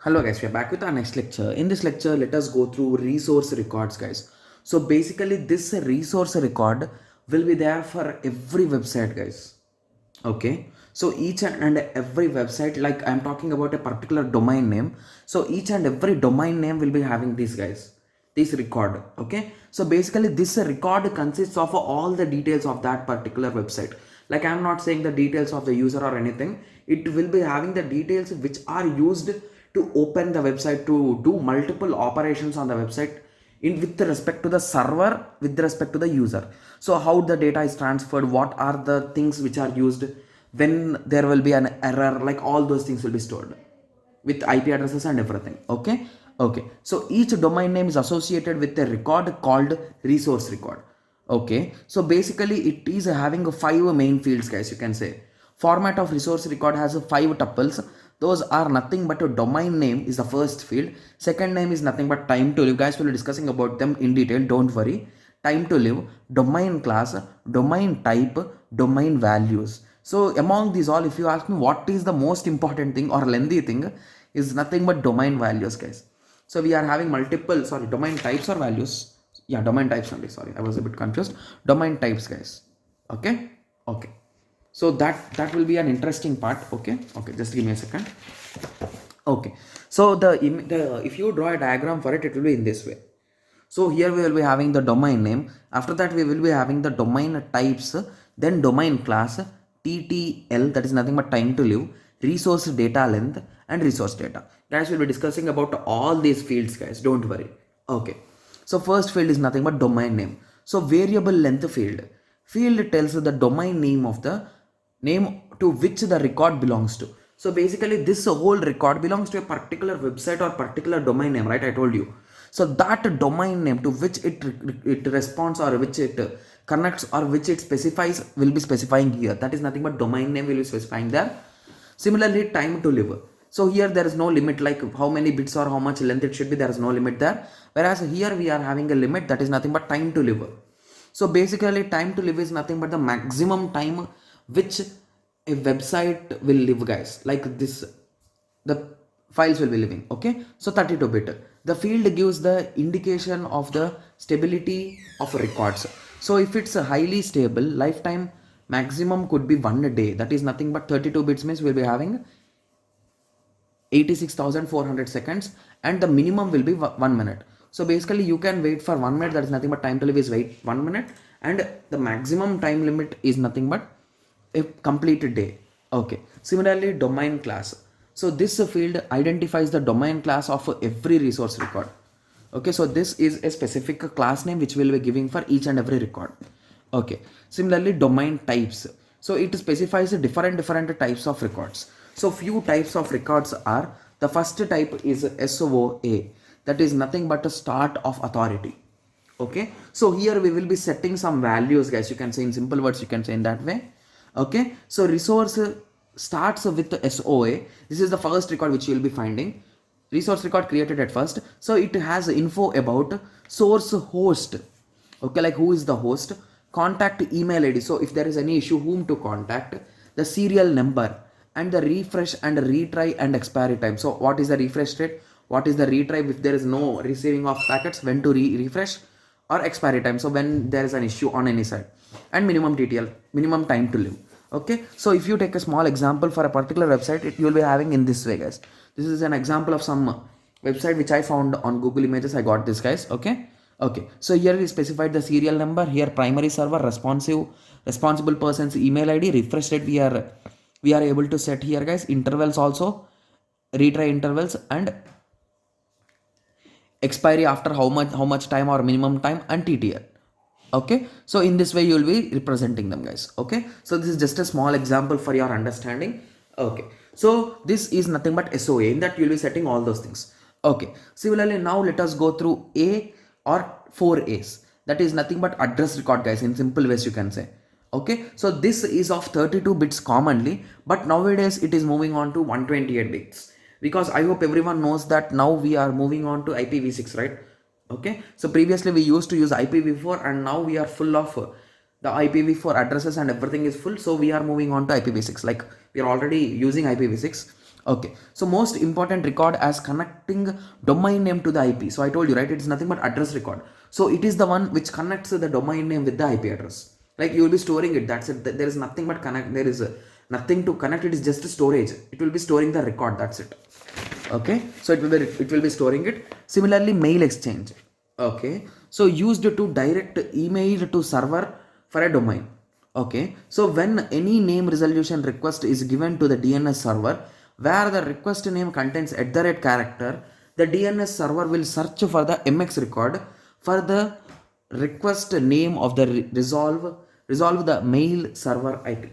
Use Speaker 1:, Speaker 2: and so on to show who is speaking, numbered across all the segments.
Speaker 1: Hello guys, we are back with our next lecture. In this lecture, let us go through resource records, guys. So basically, this resource record will be there for every website, guys. Okay. So each and every website, like I'm talking about a particular domain name. So each and every domain name will be having this, guys. This record. Okay. So basically, this record consists of all the details of that particular website. Like I'm not saying the details of the user or anything. It will be having the details which are used to open the website, to do multiple operations on the website in with respect to the server, with respect to the user. So how the data is transferred, what are the things which are used, when there will be an error, like all those things will be stored with IP addresses and everything. Okay, so each domain name is associated with a record called resource record. Okay, so basically it is having five main fields, guys. You can say format of resource record has five tuples. Those are nothing but a domain name is the first field. Second name is nothing but time to live. Guys, we'll be discussing about them in detail, don't worry. Time to live, domain class, domain type, domain values. So among these all, if you ask me what is the most important thing or lengthy thing, is nothing but domain values, guys. So we are having multiple, sorry, domain types or values. Yeah, domain types only, sorry, I was a bit confused. Domain types, guys. Okay. So that will be an interesting part. Okay, just give me a second. Okay, so the if you draw a diagram for it, it will be in this way. So here we will be having the domain name. After that, we will be having the domain types, then domain class, TTL, that is nothing but time to live, resource data length, and resource data. Guys, we'll be discussing about all these fields, guys. Don't worry. Okay. So first field is nothing but domain name. So variable length field. Field tells the domain name of the name to which the record belongs to. So basically, this whole record belongs to a particular website or particular domain name, right? I told you. So that domain name to which it responds, or which it connects, or which it specifies, will be specifying here. That is nothing but domain name will be specifying there. Similarly, time to live. So here there is no limit, like how many bits or how much length it should be. There is no limit there. Whereas here we are having a limit, that is nothing but time to live. So basically, time to live is nothing but the maximum time which a website will live, guys. Like this, the files will be living. Okay, so 32-bit. The field gives the indication of the stability of records. So if it's a highly stable, lifetime maximum could be 1 day. That is nothing but 32 bits means we'll be having 86,400 seconds, and the minimum will be 1 minute. So basically you can wait for 1 minute. That is nothing but time to live is wait 1 minute, and the maximum time limit is nothing but a completed day. Okay, similarly domain class. So this field identifies the domain class of every resource record. Okay, so this is a specific class name which we'll be giving for each and every record. Okay, similarly domain types. So it specifies different types of records. So few types of records are, the first type is SOA, that is nothing but a start of authority. Okay, so here we will be setting some values, guys. You can say in simple words, you can say in that way. Okay, so resource starts with the SOA. This is the first record which you will be finding. Resource record created at first. So it has info about source host. Okay, like who is the host, contact email ID. So if there is any issue, whom to contact, the serial number, and the refresh and retry and expiry time. So what is the refresh rate? What is the retry if there is no receiving of packets? When to refresh, or expiry time. So when there is an issue on any side, and minimum TTL, minimum time to live. Okay, so if you take a small example for a particular website, you will be having in this way, guys. This is an example of some website which I found on Google Images. I got this, guys. Okay, so here we specified the serial number, here primary server, responsible person's email ID, refresh rate we are able to set here, guys. Intervals also, retry intervals, and expiry after how much time or minimum time, and TTL. Okay, so in this way you will be representing them, guys. Okay, so this is just a small example for your understanding. Okay, so this is nothing but SOA, in that you will be setting all those things. Okay, similarly now let us go through A or 4A's. That is nothing but address record, guys, in simple ways you can say. Okay, so this is of 32 bits commonly, but nowadays it is moving on to 128 bits, because I hope everyone knows that now we are moving on to IPv6, right? Okay, so previously we used to use IPv4, and now we are full of the IPv4 addresses and everything is full. So we are moving on to IPv6. Like we are already using IPv6. Okay, so most important record as connecting domain name to the IP. So I told you, right? It is nothing but address record. So it is the one which connects the domain name with the IP address. Like you will be storing it. That's it. There is nothing but connect. There is nothing to connect. It is just storage. It will be storing the record. That's it. Okay, so it will be storing it. Similarly, mail exchange. Okay, so used to direct email to server for a domain. Okay, so when any name resolution request is given to the DNS server where the request name contains @ character, the DNS server will search for the MX record for the request name of the resolve the mail server IP.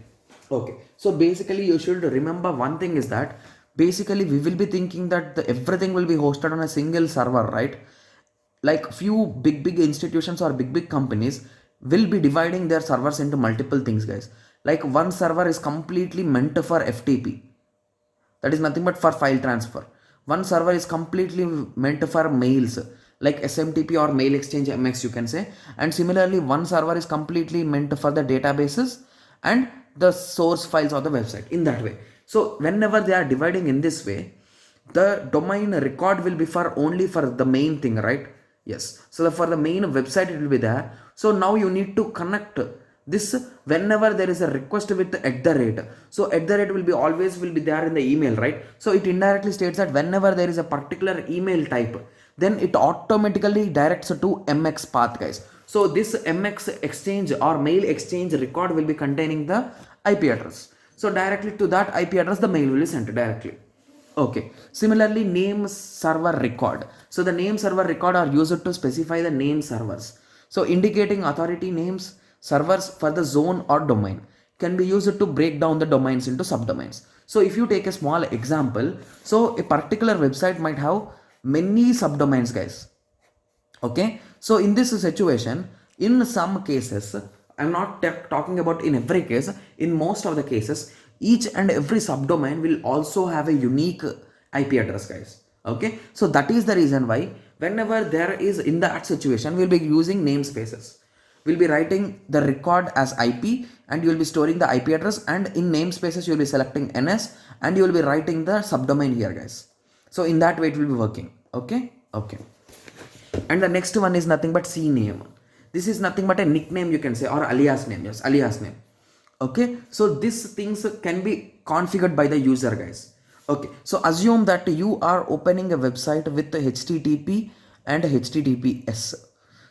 Speaker 1: Okay, so basically you should remember one thing is that basically we will be thinking that everything will be hosted on a single server, right? Like few big institutions or big companies will be dividing their servers into multiple things, guys. Like one server is completely meant for FTP, that is nothing but for file transfer. One server is completely meant for mails like SMTP or mail exchange MX, you can say. And similarly, one server is completely meant for the databases and the source files of the website, in that way. So whenever they are dividing in this way, the domain record will be for only for the main thing, right? Yes, so for the main website it will be there. So now you need to connect this whenever there is a request with @. So @ will be always will be there in the email, right? So it indirectly states that whenever there is a particular email type, then it automatically directs to MX path, guys. So this MX exchange or mail exchange record will be containing the IP address. So directly to that IP address the mail will be sent directly. Okay, similarly name server record. So the name server record are used to specify the name servers. So indicating authority names servers for the zone or domain can be used to break down the domains into subdomains. So if you take a small example, so a particular website might have many subdomains, guys. Okay, so in this situation, in some cases, I'm not talking about in every case, in most of the cases, each and every subdomain will also have a unique IP address, guys. Okay, so that is the reason why whenever there is in that situation, we'll be using namespaces. We'll be writing the record as IP and you will be storing the IP address, and in namespaces you will be selecting NS and you will be writing the subdomain here, guys. So in that way it will be working. Okay, okay. And the next one is nothing but CNAME. This is nothing but a nickname, you can say, or alias name. Yes, alias name. Okay, so these things can be configured by the user, guys. Okay, so assume that you are opening a website with HTTP and HTTPS.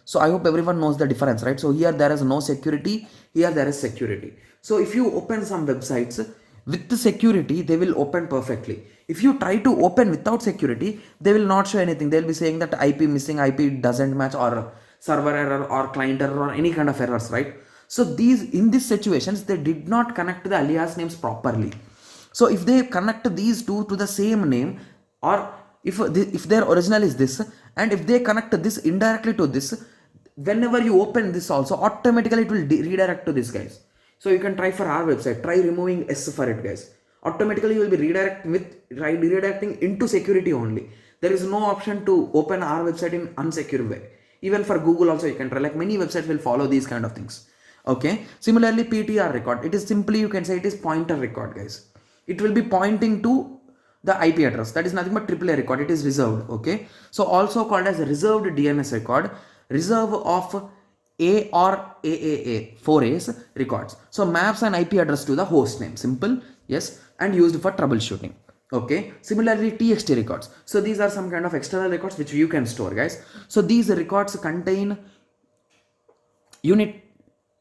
Speaker 1: So I hope everyone knows the difference, right? So here there is no security, here there is security. So if you open some websites with the security, they will open perfectly. If you try to open without security, they will not show anything. They'll be saying that IP missing, IP doesn't match, or server error or client error or any kind of errors, right? So in these situations, they did not connect the alias names properly. So if they connect these two to the same name, or if their original is this, and if they connect this indirectly to this, whenever you open this also, automatically it will redirect to this, guys. So you can try for our website, try removing S for it, guys. Automatically you will be redirecting into security only. There is no option to open our website in unsecure way. Even for Google also you can try, like many websites will follow these kind of things. Okay, similarly PTR record, it is simply, you can say, it is pointer record, guys. It will be pointing to the IP address, that is nothing but AAA record, it is reserved. Okay, so also called as reserved DNS record, reserve of A or AAA 4A's records. So maps an IP address to the host name, simple, yes, and used for troubleshooting. Okay, similarly TXT records. So these are some kind of external records which you can store, guys. So these records contain unit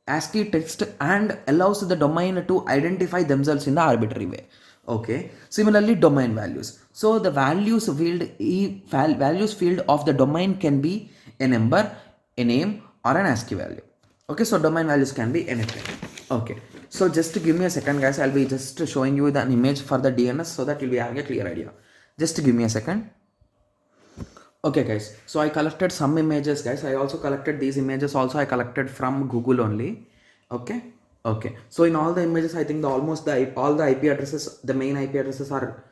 Speaker 1: ASCII text and allows the domain to identify themselves in the arbitrary way. Okay, similarly domain values. So the values field of the domain can be a number, a name, or an ASCII value. Okay, so domain values can be anything. Okay, so just to give me a second, guys, I'll be just showing you an image for the DNS so that you'll be having a clear idea. Just give me a second. Okay, guys, so I collected some images, guys. I also collected these images also, I collected from Google only. Okay, so in all the images, I think all the IP addresses, the main IP addresses are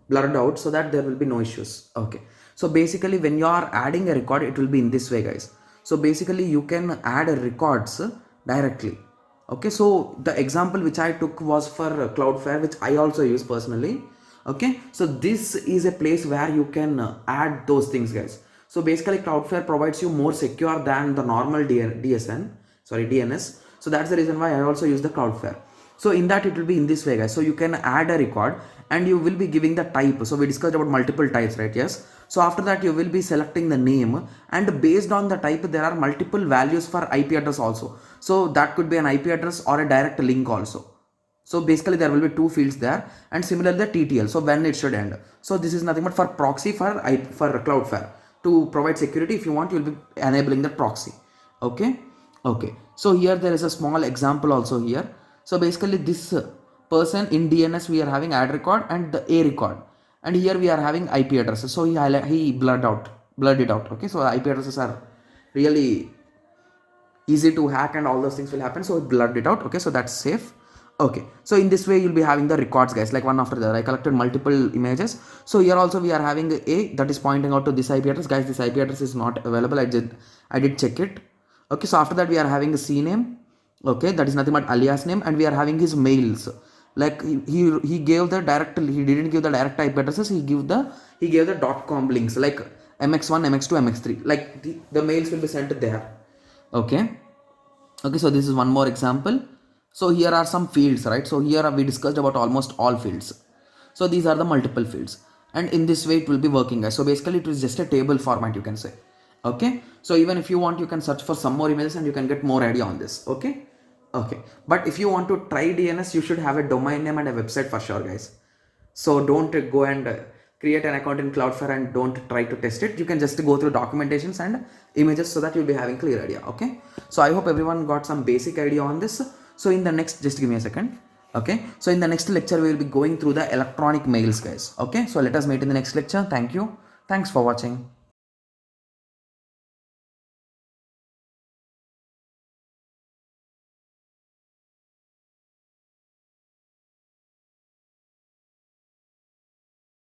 Speaker 1: blurred out so that there will be no issues. Okay, so basically when you are adding a record, it will be in this way, guys. So basically you can add records directly. Okay, so the example which I took was for Cloudflare, which I also use personally. Okay, so this is a place where you can add those things, guys. So basically Cloudflare provides you more secure than the normal DNS. So that's the reason why I also use the Cloudflare. So in that it will be in this way, guys. So you can add a record and you will be giving the type. So we discussed about multiple types, right? Yes. So after that you will be selecting the name, and based on the type there are multiple values for IP address also. So that could be an IP address or a direct link also. So basically there will be two fields there, and similarly the TTL, so when it should end. So this is nothing but for proxy for Cloudflare to provide security. If you want, you will be enabling the proxy. Okay. Okay, so here there is a small example also here. So basically this person in DNS we are having add record and the A record, and here we are having IP addresses. So he blurred it out. Okay, so IP addresses are really easy to hack and all those things will happen, so it blurred it out. Okay, so that's safe. Okay, so in this way you'll be having the records, guys, like one after the other. I collected multiple images. So here also we are having a that is pointing out to this IP address, guys. This IP address is not available. I did check it. Okay, so after that we are having a CNAME. Okay, that is nothing but alias name, and we are having his mails. Like he gave the direct, he didn't give the direct IP addresses. He gave the .com links like mx1, mx2, mx3. Like the mails will be sent there. Okay. Okay, so this is one more example. So here are some fields, right? So here we discussed about almost all fields. So these are the multiple fields, and in this way it will be working, guys. So basically it is just a table format, you can say. Okay, so even if you want, you can search for some more images and you can get more idea on this. Okay. Okay, but if you want to try DNS, you should have a domain name and a website for sure, guys. So don't go and create an account in Cloudflare and don't try to test it. You can just go through documentations and images so that you'll be having clear idea. Okay, so I hope everyone got some basic idea on this. So in the next, just give me a second. Okay, so in the next lecture we will be going through the electronic mails, guys. Okay, so let us meet in the next lecture. Thank you. Thanks for watching.